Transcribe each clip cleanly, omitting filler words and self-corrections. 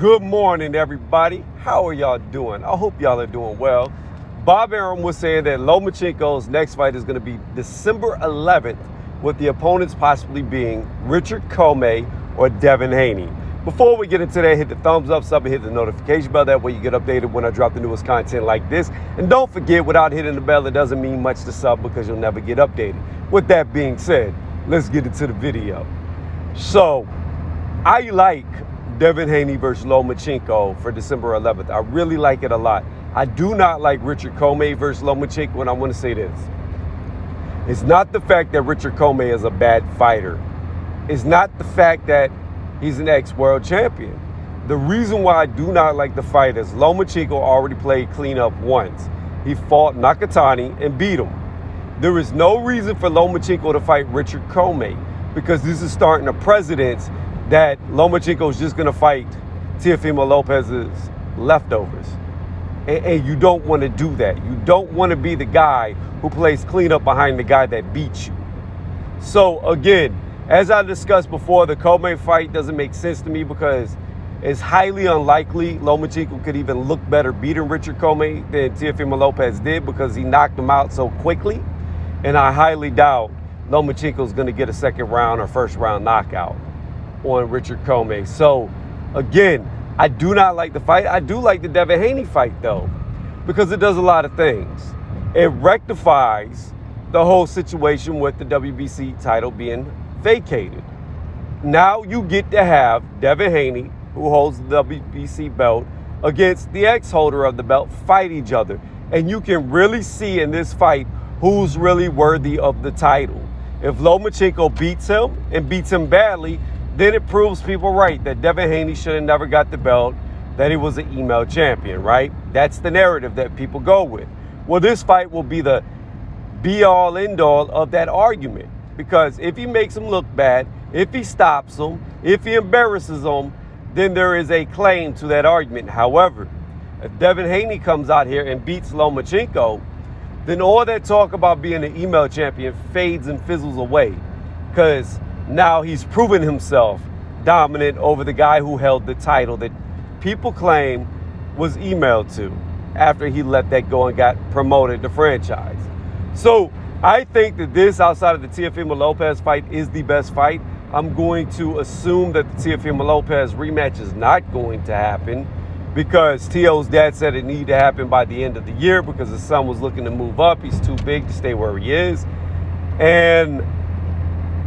Good morning, everybody. How are y'all doing? I hope y'all are doing well. Bob Arum was saying that Lomachenko's next fight is going to be December 11th, with the opponents possibly being Richard Comey or Devin Haney. Before we get into that, hit the thumbs up, sub, and hit the notification bell. That way you get updated when I drop the newest content like this. And don't forget, without hitting the bell, it doesn't mean much to sub because you'll never get updated. With that being said, let's get into the video. So, I like Devin Haney versus Lomachenko for December 11th. I really like it a lot. I do not like Richard Comey versus Lomachenko, and I want to say this. It's not the fact that Richard Comey is a bad fighter. It's not the fact that he's an ex-world champion. The reason why I do not like the fight is Lomachenko already played cleanup once. He fought Nakatani and beat him. There is no reason for Lomachenko to fight Richard Comey because this is starting a precedent that Lomachenko is just going to fight Teofimo Lopez's leftovers. And you don't want to do that. You don't want to be the guy who plays cleanup behind the guy that beats you. So, again, as I discussed before, the Comey fight doesn't make sense to me because it's highly unlikely Lomachenko could even look better beating Richard Comey than Teofimo Lopez did because he knocked him out so quickly. And I highly doubt Lomachenko is going to get a second round or first round knockout on Richard Comey. So, again, I do not like the fight. I do like the Devin Haney fight, though, because it does a lot of things. It rectifies the whole situation with the WBC title being vacated. Now you get to have Devin Haney, who holds the WBC belt, against the ex-holder of the belt fight each other. And you can really see in this fight who's really worthy of the title. If Lomachenko beats him and beats him badly, then it proves people right that Devin Haney should have never got the belt, that he was an email champion, right? That's the narrative that people go with. Well, this fight will be the be-all, end-all of that argument. Because if he makes him look bad, if he stops him, if he embarrasses him, then there is a claim to that argument. However, if Devin Haney comes out here and beats Lomachenko, then all that talk about being an email champion fades and fizzles away. Because now he's proven himself dominant over the guy who held the title that people claim was emailed to after he let that go and got promoted to franchise. So I think that this, outside of the Teofimo Lopez fight, is the best fight. I'm going to assume that the Teofimo Lopez rematch is not going to happen because Teo's dad said it needed to happen by the end of the year because his son was looking to move up. He's too big to stay where he is. And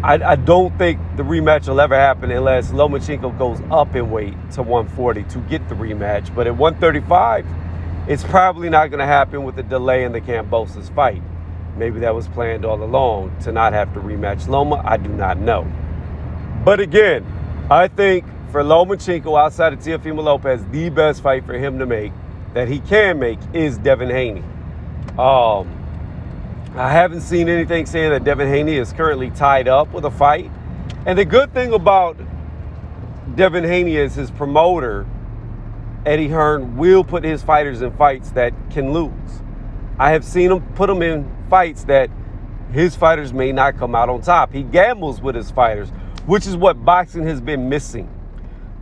I don't think the rematch will ever happen unless Lomachenko goes up in weight to 140 to get the rematch. But at 135, it's probably not going to happen with the delay in the Kambosos fight. Maybe that was planned all along to not have to rematch Loma. I do not know. But again, I think for Lomachenko, outside of Teofimo Lopez, the best fight for him to make, that he can make, is Devin Haney. I haven't seen anything saying that Devin Haney is currently tied up with a fight. And the good thing about Devin Haney is his promoter, Eddie Hearn, will put his fighters in fights that can lose. I have seen him put them in fights that his fighters may not come out on top. He gambles with his fighters, which is what boxing has been missing.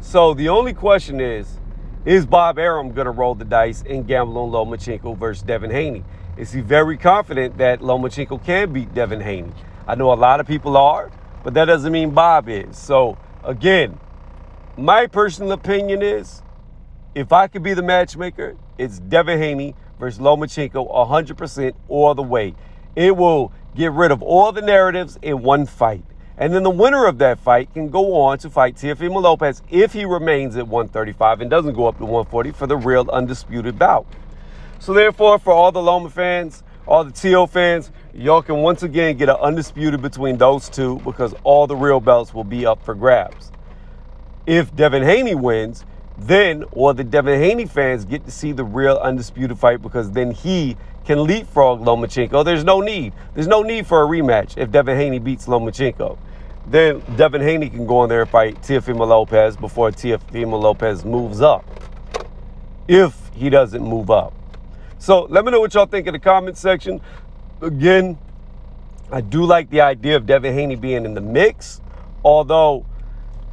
So the only question is Bob Arum going to roll the dice and gamble on Lomachenko versus Devin Haney? Is he very confident that Lomachenko can beat Devin Haney? I know a lot of people are, but that doesn't mean Bob is. So, again, my personal opinion is, if I could be the matchmaker, it's Devin Haney versus Lomachenko 100% all the way. It will get rid of all the narratives in one fight. And then the winner of that fight can go on to fight Teofimo Lopez if he remains at 135 and doesn't go up to 140 for the real undisputed bout. So therefore, for all the Loma fans, all the Teo fans, y'all can once again get an undisputed between those two because all the real belts will be up for grabs. If Devin Haney wins, then all the Devin Haney fans get to see the real undisputed fight because then he can leapfrog Lomachenko. There's no need for a rematch if Devin Haney beats Lomachenko. Then Devin Haney can go in there and fight Teofimo Lopez before Teofimo Lopez moves up, if he doesn't move up. So let me know what y'all think in the comment section. Again, I do like the idea of Devin Haney being in the mix, although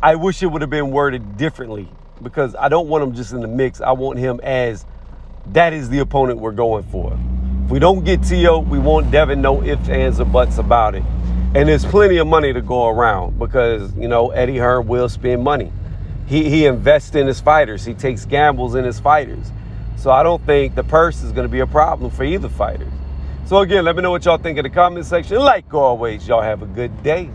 I wish it would have been worded differently. because I don't want him just in the mix. I want him as that is the opponent we're going for. If we don't get T.O., we want Devin, no ifs, ands, or buts about it. And there's plenty of money to go around because, you know, Eddie Hearn will spend money. He invests in his fighters. He takes gambles in his fighters. So I don't think the purse is going to be a problem for either fighter. So again, let me know what y'all think in the comment section. Like always, y'all have a good day.